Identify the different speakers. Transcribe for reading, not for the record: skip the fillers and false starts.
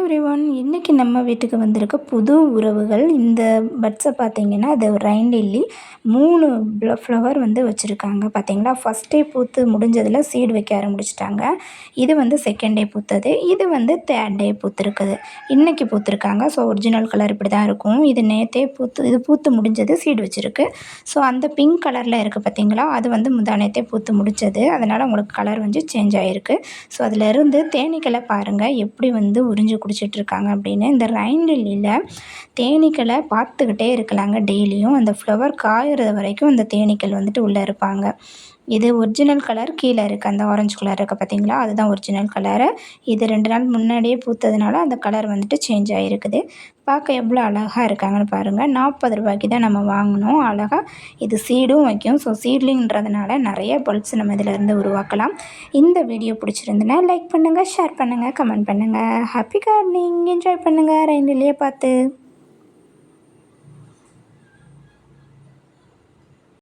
Speaker 1: Everyone. இன்னைக்கு நம்ம வீட்டுக்கு வந்திருக்க புது உறவுகள். இந்த பட்ஸை பார்த்தீங்கன்னா, அது ரெயின் லில்லி 3 ஃப்ளவர் வந்து வச்சுருக்காங்க பார்த்தீங்களா. ஃபர்ஸ்ட் டே பூத்து முடிஞ்சதில் சீடு வைக்க ஆரம்பிச்சிட்டாங்க. இது வந்து செகண்ட் டே பூத்தது. இது வந்து தேர்ட் டே பூத்துருக்குது. இன்னைக்கு பூத்துருக்காங்க. ஸோ ஒரிஜினல் கலர் இப்படி தான் இருக்கும். இது நேற்றே பூத்து முடிஞ்சது, சீடு வச்சுருக்கு. ஸோ அந்த பிங்க் கலரில் இருக்குது பார்த்தீங்களா, அது வந்து முந்தானேத்தே பூத்து முடிச்சது. அதனால் உங்களுக்கு கலர் வந்து சேஞ்ச் ஆகிருக்கு. ஸோ அதிலேருந்து தேனீக்களை பாருங்கள் எப்படி வந்து உறிஞ்சி குடிச்சிட்ருக்காங்க அப்படின்னு. இந்த ரெயின் லில்லியில் தேனீக்களை பார்த்துக்கிட்டே இருக்கலாங்க டெய்லியும். அந்த ஃப்ளவர் காயிறது வரைக்கும் அந்த தேனீக்கள் வந்துட்டு உள்ளே இருப்பாங்க. இது ஒரிஜினல் கலர் கீழே இருக்குது, அந்த ஆரஞ்சு கலர் இருக்குது பார்த்தீங்களா, அதுதான் ஒரிஜினல் கலரு. இது 2 நாள் முன்னாடியே பூத்ததுனால அந்த கலர் வந்துட்டு சேஞ்ச் ஆகிருக்குது. பார்க்க எவ்வளோ அழகாக இருக்காங்கன்னு பாருங்கள். 40 ரூபாய்க்கு தான் நம்ம வாங்கினோம். அழகாக இது சீடும் வைக்கும். ஸோ சீட்லிங்கிறதுனால நிறைய பல்ப்ஸ் நம்ம இதிலேருந்து உருவாக்கலாம். இந்த வீடியோ பிடிச்சிருந்துன்னா லைக் பண்ணுங்கள், ஷேர் பண்ணுங்கள், கமெண்ட் பண்ணுங்கள். Happy gardening. என்ஜாய் பண்ணுங்கள் ரெயின் லில்லியை பார்த்து.